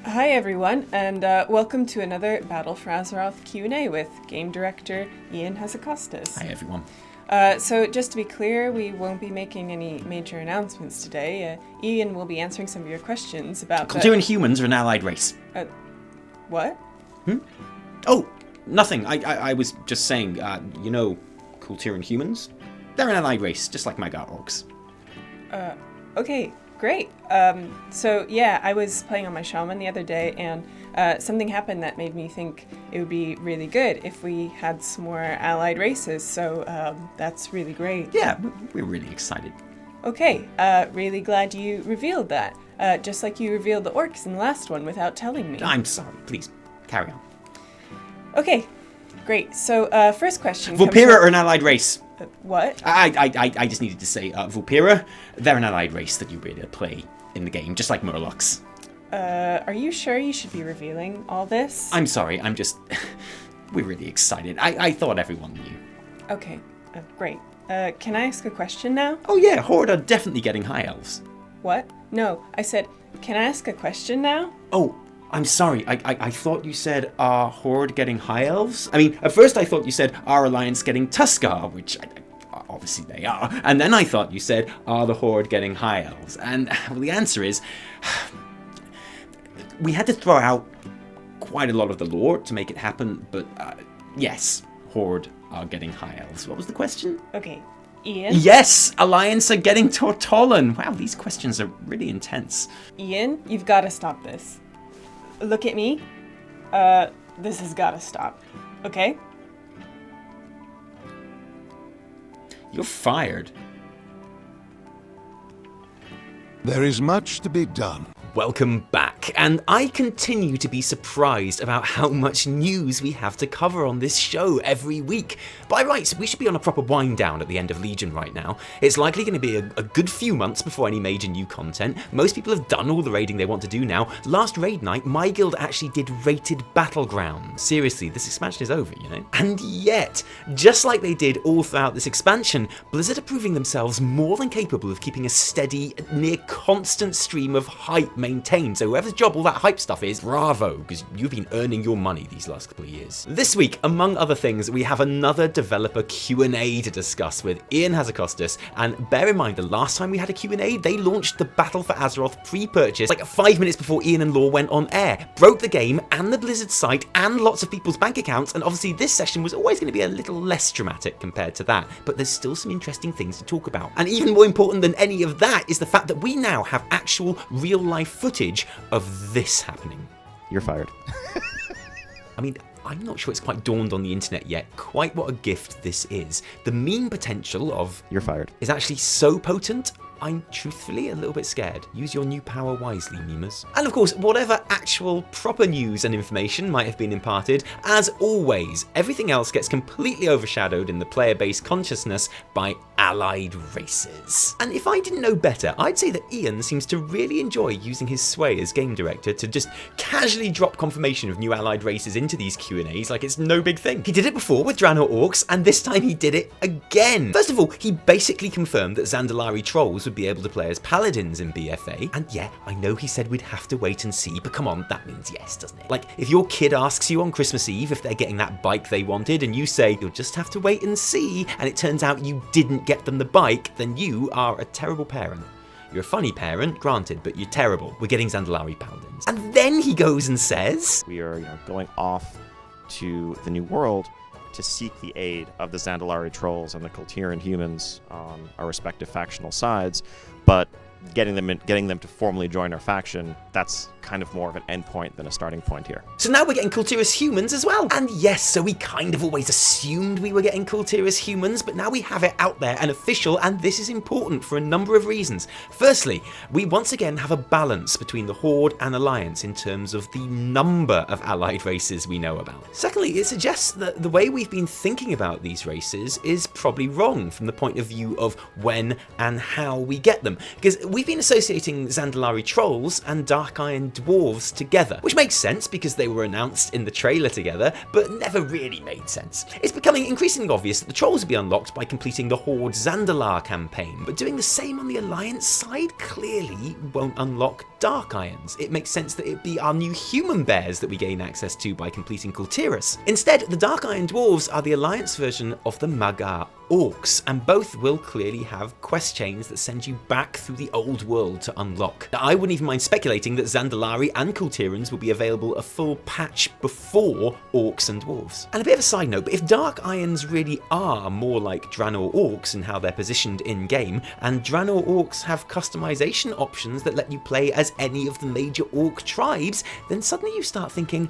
Hi everyone, and welcome to another Battle for Azeroth Q&A with Game Director Ion Hazzikostas. Hi everyone. So just to be clear, we won't be making any major announcements today. Ion will be answering some of your questions about Kul Tiran humans are an allied race. What? Oh, nothing. I was just saying, Kul Tiran humans? They're an allied race, just like Magyar orcs. Okay, great. So yeah, I was playing on my shaman the other day, and something happened that made me think it would be really good if we had some more allied races, so that's really great. Yeah, we're really excited. Okay, really glad you revealed that, just like you revealed the orcs in the last one without telling me. I'm sorry, please, carry on. Okay, great. So first question. Vulpera are an allied race. What? I just needed to say, Vulpera, they're an allied race that you'll be able to play in the game, just like Murlocs. Are you sure you should be revealing all this? I'm sorry, I'm just... we're really excited. I thought everyone knew. Okay, great. Can I ask a question now? Oh yeah, Horde are definitely getting high elves. What? No, I said, can I ask a question now? Oh, I'm sorry, I thought you said, are Horde getting high elves? I mean, at first I thought you said, are Alliance getting Tuskar, which obviously they are. And then I thought you said, are the Horde getting high elves? And well, the answer is, we had to throw out quite a lot of the lore to make it happen, but yes, Horde are getting high elves. What was the question? Okay, Ion? Yes, Alliance are getting Tortolan. Wow, these questions are really intense. Ion, you've got to stop this. Look at me. This has got to stop. Okay? You're fired. There is much to be done. Welcome back, and I continue to be surprised about how much news we have to cover on this show every week. By rights, we should be on a proper wind down at the end of Legion right now. It's likely going to be a good few months before any major new content. Most people have done all the raiding they want to do now. Last raid night, my guild actually did rated Battleground. Seriously, this expansion is over, you know? And yet, just like they did all throughout this expansion, Blizzard are proving themselves more than capable of keeping a steady, near constant stream of hype maintained. So whoever's job all that hype stuff is, bravo, because you've been earning your money these last couple of years. This week, among other things, we have another developer Q&A to discuss with Ion Hazzikostas, and bear in mind the last time we had a Q&A, they launched the Battle for Azeroth pre-purchase like 5 minutes before Ion and Law went on air, broke the game and the Blizzard site and lots of people's bank accounts, and obviously this session was always going to be a little less dramatic compared to that, but there's still some interesting things to talk about. And even more important than any of that is the fact that we now have actual real-life footage of this happening. You're fired. I mean, I'm not sure it's quite dawned on the internet yet quite what a gift this is. The meme potential of You're fired is actually so potent, I'm truthfully a little bit scared. Use your new power wisely, memers. And of course, whatever actual proper news and information might have been imparted, as always, everything else gets completely overshadowed in the player-based consciousness by allied races. And if I didn't know better, I'd say that Ion seems to really enjoy using his sway as game director to just casually drop confirmation of new allied races into these Q&As like it's no big thing. He did it before with Draenor Orcs, and this time he did it again. First of all, he basically confirmed that Zandalari trolls would be able to play as paladins in BFA, and yeah, I know he said we'd have to wait and see, but come on, that means yes, doesn't it? Like, if your kid asks you on Christmas Eve if they're getting that bike they wanted, and you say, you'll just have to wait and see, and it turns out you didn't get them the bike, then you are a terrible parent. You're a funny parent, granted, but you're terrible. We're getting Zandalari paladins. And then he goes and says, we are going off to the New World to seek the aid of the Zandalari trolls and the Kul Tiran humans on our respective factional sides, but getting them to formally join our faction, that's kind of more of an endpoint than a starting point here. So now we're getting Kul Tiras humans as well. And yes, so we kind of always assumed we were getting Kul Tiras humans, but now we have it out there and official, and this is important for a number of reasons. Firstly, we once again have a balance between the Horde and Alliance in terms of the number of allied races we know about. Secondly, it suggests that the way we've been thinking about these races is probably wrong from the point of view of when and how we get them. Because we've been associating Zandalari trolls and Dark Iron Dwarves together, which makes sense because they were announced in the trailer together, but never really made sense. It's becoming increasingly obvious that the trolls will be unlocked by completing the Horde Zandalar campaign, but doing the same on the Alliance side clearly won't unlock Dark Irons. It makes sense that it'd be our new human bears that we gain access to by completing Kul Tiras. Instead, the Dark Iron Dwarves are the Alliance version of the Magar Orcs, and both will clearly have quest chains that send you back through the old world to unlock. Now, I wouldn't even mind speculating that Zandalari and Kul Tirans will be available a full patch before Orcs and Dwarves. And a bit of a side note, but if Dark Irons really are more like Draenor Orcs in how they're positioned in-game, and Draenor Orcs have customization options that let you play as any of the major Orc tribes, then suddenly you start thinking,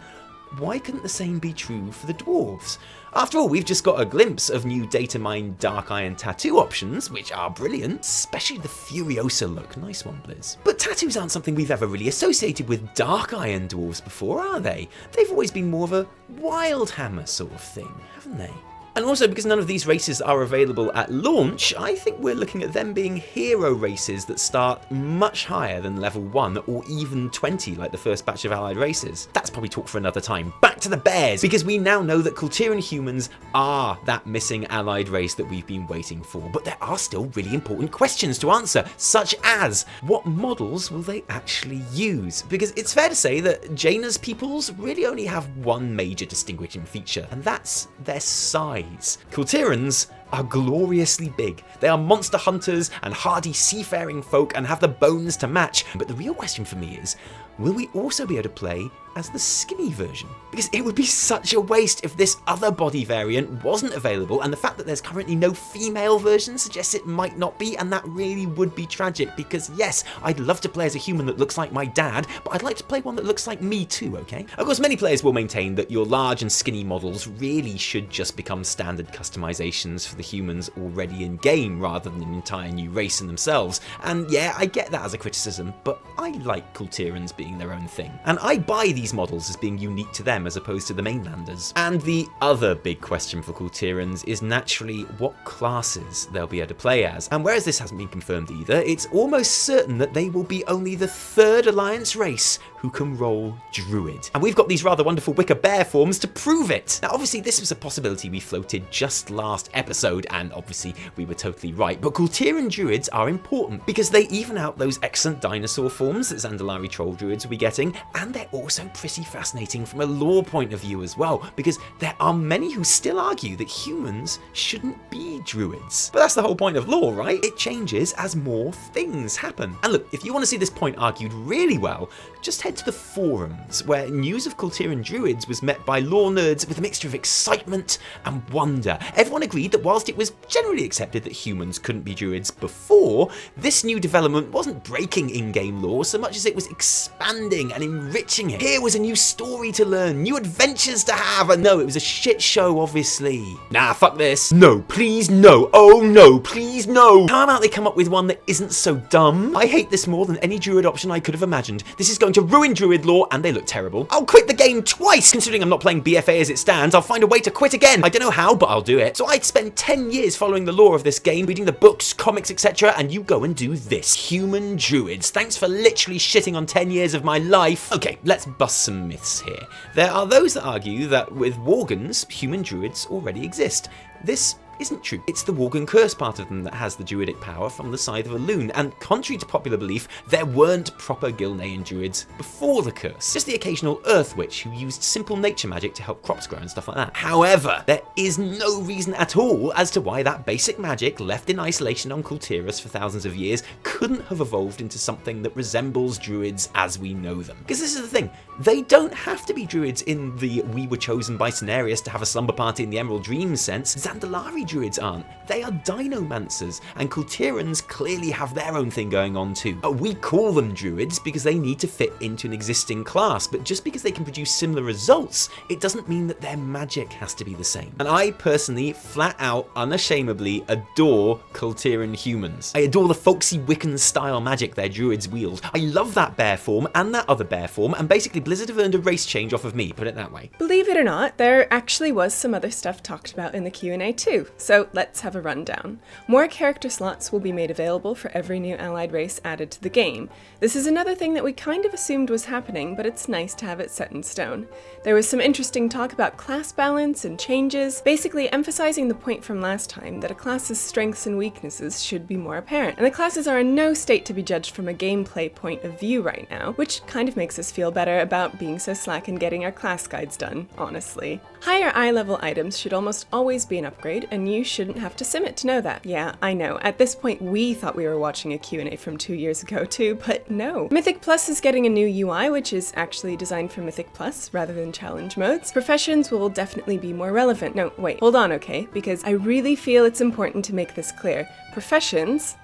why couldn't the same be true for the Dwarves? After all, we've just got a glimpse of new data mined Dark Iron tattoo options, which are brilliant, especially the Furiosa look. Nice one, Blizz. But tattoos aren't something we've ever really associated with Dark Iron Dwarves before, are they? They've always been more of a Wildhammer sort of thing, haven't they? And also, because none of these races are available at launch, I think we're looking at them being hero races that start much higher than level 1 or even 20 like the first batch of allied races. That's probably talk for another time. Back to the bears, because we now know that Kul Tiran humans are that missing allied race that we've been waiting for, but there are still really important questions to answer, such as, what models will they actually use? Because it's fair to say that Jaina's peoples really only have one major distinguishing feature, and that's their size. Kul Tirans are gloriously big. They are monster hunters and hardy seafaring folk and have the bones to match. But the real question for me is, will we also be able to play as the skinny version? Because it would be such a waste if this other body variant wasn't available, and the fact that there's currently no female version suggests it might not be, and that really would be tragic, because yes, I'd love to play as a human that looks like my dad, but I'd like to play one that looks like me too, okay? Of course, many players will maintain that your large and skinny models really should just become standard customizations for the humans already in game, rather than an entire new race in themselves. And yeah, I get that as a criticism, but I like Kul Tirans being their own thing, and I buy these models as being unique to them as opposed to the mainlanders. And the other big question for Kul Tirans is naturally what classes they'll be able to play as. And whereas this hasn't been confirmed either, it's almost certain that they will be only the third Alliance race who can roll Druid. And we've got these rather wonderful Wicker Bear forms to prove it. Now obviously this was a possibility we floated just last episode, and obviously we were totally right, but Kul Tiran Druids are important because they even out those excellent dinosaur forms that Zandalari Troll Druids will be getting, and they're also pretty fascinating from a lore point of view as well, because there are many who still argue that humans shouldn't be druids. But that's the whole point of lore, right? It changes as more things happen. And look, if you want to see this point argued really well, just head to the forums, where news of Kul Tiran Druids was met by lore nerds with a mixture of excitement and wonder. Everyone agreed that whilst it was generally accepted that humans couldn't be druids before, this new development wasn't breaking in-game lore so much as it was expanding and enriching it. Here was a new story to learn, new adventures to have, and no, it was a shit show, obviously. Nah, fuck this. No, please no. Oh no, please no. How about they come up with one that isn't so dumb? I hate this more than any druid option I could have imagined. This is going to ruin druid lore, and they look terrible. I'll quit the game twice, considering I'm not playing BFA as it stands. I'll find a way to quit again. I don't know how, but I'll do it. So I'd spend 10 years following the lore of this game, reading the books, comics, etc., and you go and do this. Human druids. Thanks for literally shitting on 10 years of my life. Okay, let's bust some myths here. There are those that argue that with Worgens, human druids already exist. This isn't true. It's the Worgen curse part of them that has the druidic power from the side of a loon, and contrary to popular belief, there weren't proper Gilnean druids before the curse. Just the occasional earth witch who used simple nature magic to help crops grow and stuff like that. However, there is no reason at all as to why that basic magic left in isolation on Kul Tiras for thousands of years couldn't have evolved into something that resembles druids as we know them. Because this is the thing, they don't have to be druids in the we were chosen by Cenarius to have a slumber party in the Emerald Dream sense. Zandalari druids aren't. They are dinomancers, and Kul Tirans clearly have their own thing going on too. We call them druids because they need to fit into an existing class, but just because they can produce similar results, it doesn't mean that their magic has to be the same. And I personally, flat out, unashamedly adore Kul Tiran humans. I adore the folksy Wiccan style magic their druids wield. I love that bear form and that other bear form, and basically Blizzard have earned a race change off of me, put it that way. Believe it or not, there actually was some other stuff talked about in the Q&A too. So let's have a rundown. More character slots will be made available for every new allied race added to the game. This is another thing that we kind of assumed was happening, but it's nice to have it set in stone. There was some interesting talk about class balance and changes, basically emphasizing the point from last time that a class's strengths and weaknesses should be more apparent. And the classes are in no state to be judged from a gameplay point of view right now, which kind of makes us feel better about being so slack in getting our class guides done, honestly. Higher eye level items should almost always be an upgrade, and you shouldn't have to sim it to know that. Yeah, I know, at this point we thought we were watching a Q&A from 2 years ago too, but no. Mythic Plus is getting a new UI, which is actually designed for Mythic Plus rather than challenge modes. Professions will definitely be more relevant. No, wait, hold on, okay? Because I really feel it's important to make this clear. Professions,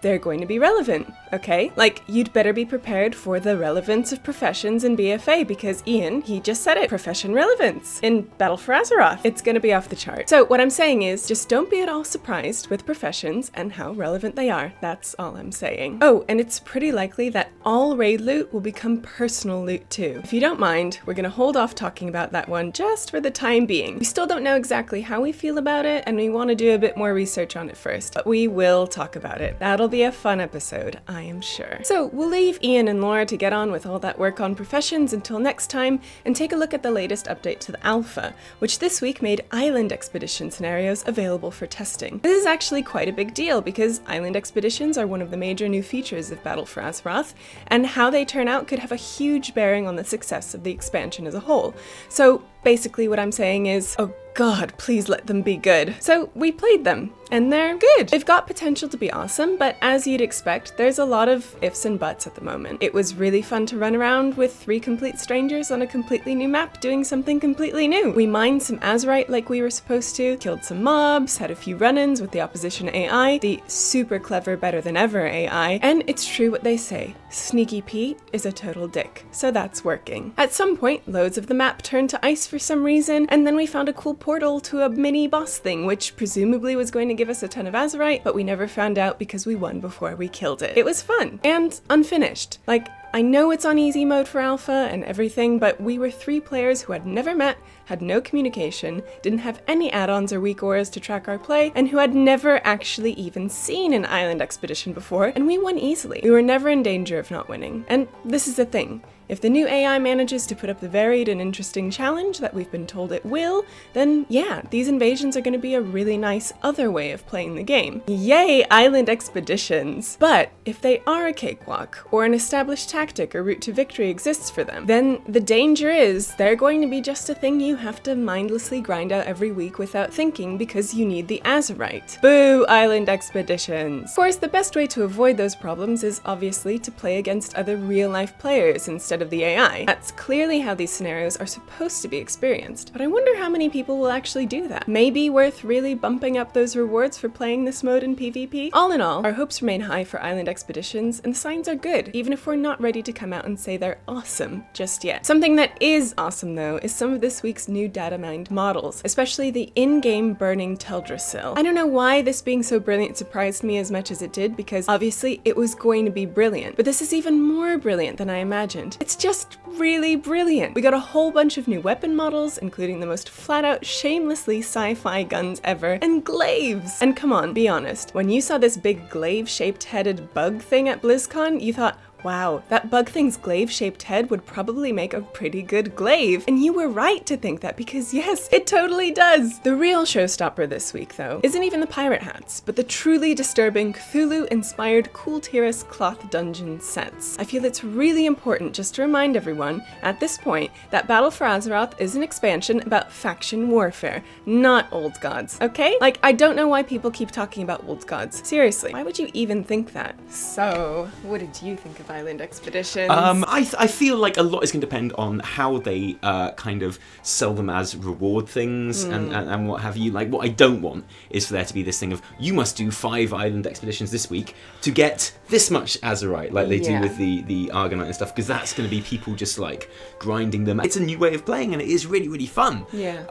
they're going to be relevant, okay? Like, you'd better be prepared for the relevance of professions in BFA, because Ian, he just said it, profession relevance in Battle for Azeroth. It's gonna be off the chart. So what I'm saying is, just don't be at all surprised with professions and how relevant they are. That's all I'm saying. Oh, and it's pretty likely that all raid loot will become personal loot too. If you don't mind, we're gonna hold off talking about that one just for the time being. We still don't know exactly how we feel about it, and we want to do a bit more research on it first, but we will talk about it. That'll be a fun episode, I am sure. So we'll leave Ian and Laura to get on with all that work on professions until next time, and take a look at the latest update to the alpha, which this week made island expedition scenarios available for testing. This is actually quite a big deal, because island expeditions are one of the major new features of Battle for Azeroth, and how they turn out could have a huge bearing on the success of the expansion as a whole. So basically what I'm saying is, oh God, please let them be good. So we played them, and they're good. They've got potential to be awesome, but as you'd expect, there's a lot of ifs and buts at the moment. It was really fun to run around with 3 complete strangers on a completely new map doing something completely new. We mined some Azerite like we were supposed to, killed some mobs, had a few run-ins with the opposition AI, the super clever better than ever AI, and it's true what they say, Sneaky Pete is a total dick, so that's working. At some point, loads of the map turned to ice for some reason, and then we found a cool portal to a mini boss thing, which presumably was going to give us a ton of Azerite, but we never found out because we won before we killed it. It was fun, and unfinished. Like, I know it's on easy mode for alpha and everything, but we were 3 players who had never met, had no communication, didn't have any add-ons or weak auras to track our play, and who had never actually even seen an island expedition before, and we won easily. We were never in danger of not winning. And this is the thing. If the new AI manages to put up the varied and interesting challenge that we've been told it will, then yeah, these invasions are going to be a really nice other way of playing the game. Yay, island expeditions! But if they are a cakewalk, or an established tactic or route to victory exists for them, then the danger is they're going to be just a thing you have to mindlessly grind out every week without thinking because you need the Azerite. Boo, island expeditions! Of course, the best way to avoid those problems is obviously to play against other real-life players instead of the AI. That's clearly how these scenarios are supposed to be experienced, but I wonder how many people will actually do that. Maybe worth really bumping up those rewards for playing this mode in PvP? All in all, our hopes remain high for island expeditions, and the signs are good, even if we're not ready to come out and say they're awesome just yet. Something that is awesome though is some of this week's new data mined models, especially the in-game burning Teldrassil. I don't know why this being so brilliant surprised me as much as it did, because obviously it was going to be brilliant, but this is even more brilliant than I imagined. It's just really brilliant. We got a whole bunch of new weapon models, including the most flat-out, shamelessly sci-fi guns ever, and glaives! And come on, be honest, when you saw this big glaive-shaped headed bug thing at BlizzCon, you thought, wow, that bug thing's glaive-shaped head would probably make a pretty good glaive. And you were right to think that, because yes, it totally does! The real showstopper this week, though, isn't even the pirate hats, but the truly disturbing Cthulhu-inspired Kul Tiras cloth dungeon sets. I feel it's really important just to remind everyone, at this point, that Battle for Azeroth is an expansion about faction warfare, not old gods, okay? Like, I don't know why people keep talking about old gods. Seriously, why would you even think that? So, what did you think of island expeditions? I feel like a lot is going to depend on how they kind of sell them as reward things and what have you. Like, what I don't want is for there to be this thing of, you must do 5 island expeditions this week to get this much Azerite, like they do with the Argonite and stuff, because that's going to be people just like grinding them. It's a new way of playing, and it is really, really fun. Yeah.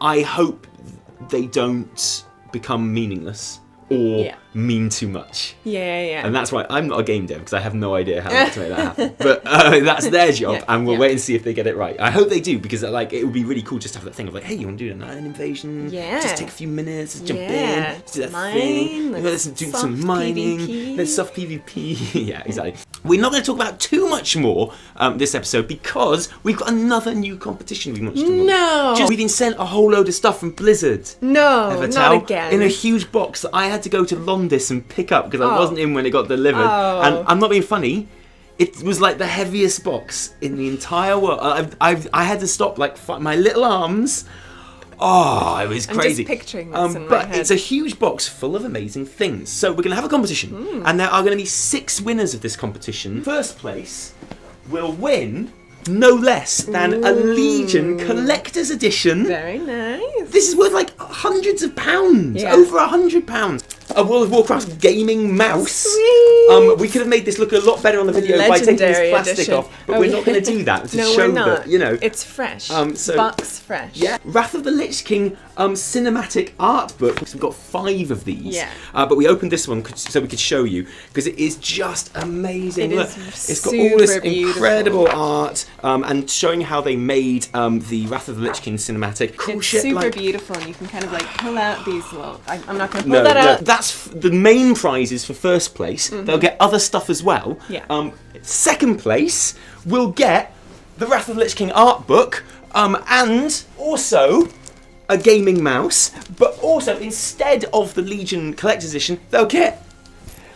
I hope they don't become meaningless, or mean too much. Yeah. And that's why I'm not a game dev, because I have no idea how to make that happen. But that's their job, and we'll wait and see if they get it right. I hope they do, because like it would be really cool just to have that thing of like, hey, you want to do an island invasion? Yeah. Just take a few minutes, just jump in, Yeah. just do that Mine, thing. like Let's do some soft mining. PvP. Let's soft PvP. Yeah, exactly. We're not going to talk about too much more this episode, because we've got another new competition we want to launch. No. We've been sent a whole load of stuff from Blizzard. No, Evitel, not again. in a huge box that I had to go to Londis and pick up because I wasn't in when it got delivered. Oh. And I'm not being funny. It was like the heaviest box in the entire world. I had to stop like my little arms. Oh, it was crazy. I'm just picturing this in my but head. it's a huge box full of amazing things. So we're going to have a competition, and there are going to be 6 winners of this competition. First place will win no less than a Legion Collector's Edition. Very nice. This is worth like hundreds of pounds, Yeah. over £100. A World of Warcraft gaming mouse. Sweet. We could have made this look a lot better on the video by taking this Legendary plastic edition. off, but we're not going to do that to No, show we're not. that, you know. It's fresh. So- Box fresh. Yeah, Wrath of the Lich King cinematic art book. We've got 5 of these. Yeah. But we opened this one so we could show you, because it is just amazing. It Look, is it's got all this super beautiful. incredible art and showing how they made the Wrath of the Lich King cinematic. Cool It's shit. super like, beautiful, and you can kind of like pull out these little. I'm not going to pull No, that out. that's the main prizes for first place. They'll get other stuff as well. Yeah. Second place will get the Wrath of the Lich King art book, and also a gaming mouse. But also, instead of the Legion Collector's Edition, they'll get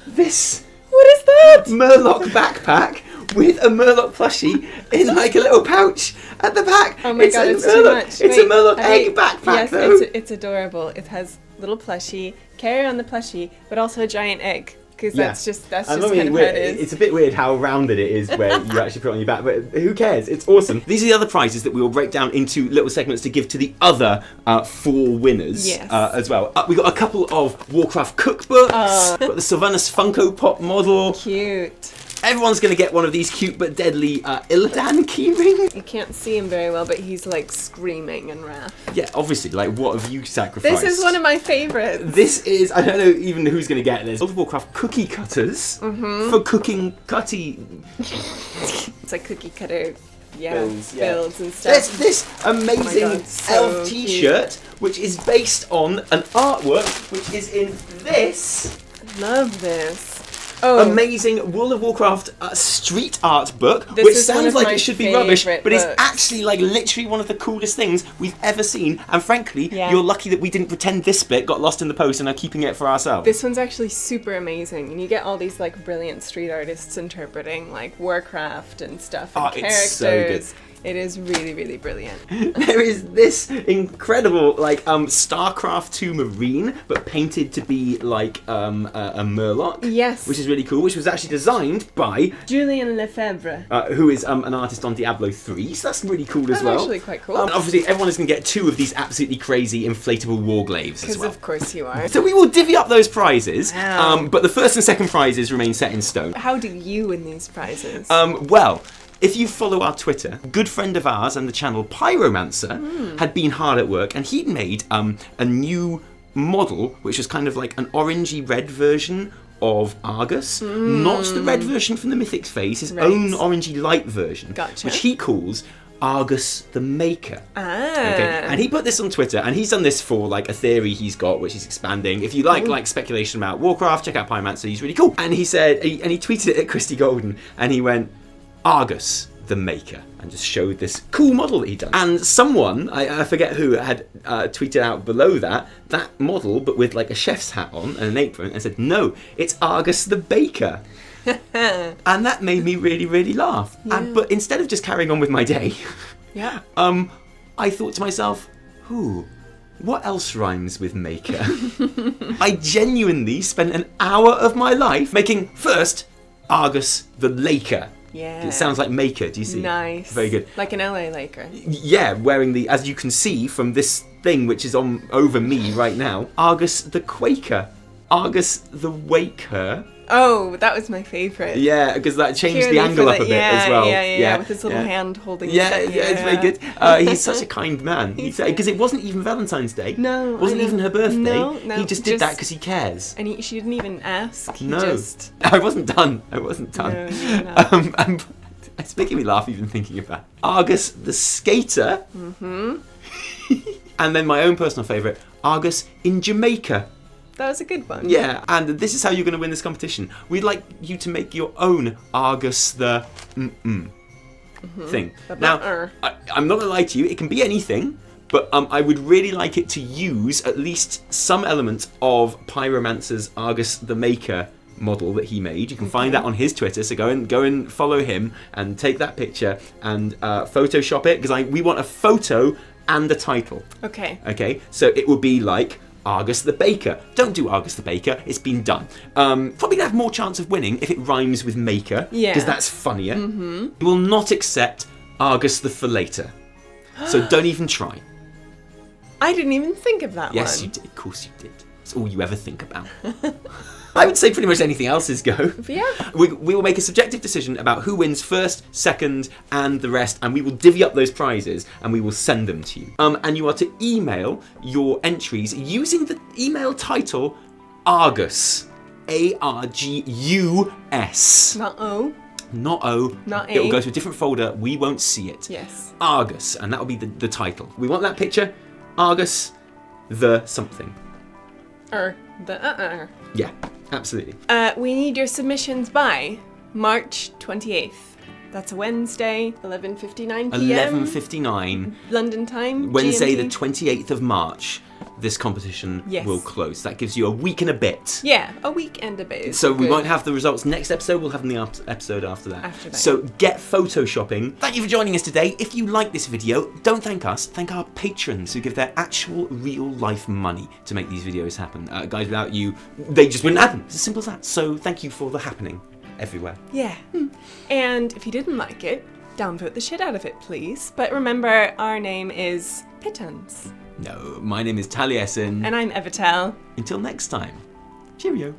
this What is that? Murloc backpack with a Murloc plushie in like a little pouch at the back. Oh my god, it's too much. It's a Murloc egg backpack, Yes, though. it's adorable. It has little plushie, carry on the plushie, but also a giant egg. Because Yeah. that's just I kind mean, of how it is. it's a bit weird how rounded it is where you actually put it on your back, but who cares? It's awesome. These are the other prizes that we will break down into little segments to give to the other 4 winners Yes. as well. We got a couple of Warcraft cookbooks. We've got the Sylvanas Funko Pop model. Cute. Everyone's going to get one of these cute but deadly Illidan keyrings. You can't see him very well, but he's like screaming in wrath. Yeah, obviously, like what have you sacrificed? This is one of my favorites. This is, I don't know even who's going to get this. World of Warcraft cookie cutters for cooking cutty It's like cookie cutter, builds and stuff. There's this amazing Oh my God, so elf cute. t-shirt, which is based on an artwork which is in this Love this. Oh, amazing World of Warcraft street art book, This which is one sounds of like my it should be rubbish, favourite but it's books. actually like literally one of the coolest things we've ever seen. And frankly, Yeah. you're lucky that we didn't pretend this bit got lost in the post and are keeping it for ourselves. This one's actually super amazing, and you get all these like brilliant street artists interpreting like Warcraft and stuff and Oh, characters. it's so good. It is really, really brilliant. There is this incredible like StarCraft 2 Marine, but painted to be like a Murloc. Yes. Which is really cool, which was actually designed by Julien Lefebvre. who is an artist on Diablo 3, so that's really cool as That's well. actually quite cool. Obviously, everyone is going to get 2 of these absolutely crazy inflatable warglaves as Because well. of course you are. So we will divvy up those prizes, Wow. but the first and second prizes remain set in stone. How do you win these prizes? Well, if you follow our Twitter, a good friend of ours and the channel Pyromancer had been hard at work, and he'd made a new model, which was kind of like an orangey red version of Argus, not the red version from the Mythics phase, his Right. own orangey light version, Gotcha. which he calls Argus the Maker. Ah. Okay, and he put this on Twitter, and he's done this for like a theory he's got, which he's expanding. If you like speculation about Warcraft, check out Pyromancer. He's really cool. And he said, and he tweeted it at Christy Golden, and he went, Argus the Maker, and just showed this cool model that he'd done. And someone, I forget who, had tweeted out below that model, but with like a chef's hat on and an apron, and said, no, it's Argus the Baker. And that made me really, really laugh. But instead of just carrying on with my day, Yeah. I thought to myself, what else rhymes with maker? I genuinely spent an hour of my life making, first, Argus the Laker. Yeah. It sounds like maker, do you see? Nice. Very good. Like an LA Laker. Yeah, wearing the, as you can see from this thing which is on over me right now, Argus the Quaker. Argus the Waker. Oh, that was my favourite. Yeah, because that changed Purely the angle for up a bit as well. Yeah, with his little hand holding Yeah, it. yeah, it's very good. He's such a kind man. Because it wasn't even Valentine's Day. No, It wasn't I know. even her birthday. No, He just did that because he cares. And she didn't even ask. He No. just... I wasn't done. No, you're not. And it's making me laugh even thinking about Argus the Skater. Mm-hmm. And then my own personal favourite, Argus in Jamaica. That was a good one. Yeah, and this is how you're going to win this competition. We'd like you to make your own Argus the thing. Now, I'm not going to lie to you, it can be anything, but I would really like it to use at least some element of Pyromancer's Argus the Maker model that he made. You can find that on his Twitter, so go and follow him and take that picture and Photoshop it, because we want a photo and a title. Okay, so it would be like Argus the Baker. Don't do Argus the Baker, it's been done. Probably gonna have more chance of winning if it rhymes with maker, because that's funnier. You will not accept Argus the Fillator, so don't even try. I didn't even think of that one. Yes, you did. Of course you did. It's all you ever think about. I would say pretty much anything else is go. Yeah. We will make a subjective decision about who wins first, second, and the rest, and we will divvy up those prizes and we will send them to you. And you are to email your entries using the email title Argus. A-R-G-U-S. Not O. Not O. Not A. It will go to a different folder. We won't see it. Yes. Argus, and that will be the title. We want that picture. Argus the something. Yeah, absolutely. We need your submissions by March 28th. That's a Wednesday, 11:59 p.m. 11:59. London time. Wednesday, GMT. the 28th of March. This competition will close. That gives you a week and a bit. Yeah, a week and a bit. So we won't have the results next episode. We'll have them the episode after that. So get photoshopping. Thank you for joining us today. If you like this video, don't thank us. Thank our patrons who give their actual real life money to make these videos happen. Guys, without you, they just wouldn't happen. It's as simple as that. So thank you for the happening everywhere. Yeah. And if you didn't like it, downvote the shit out of it, please. But remember, our name is Pittance. No, my name is Taliesin. And I'm Evitel. Until next time, cheerio.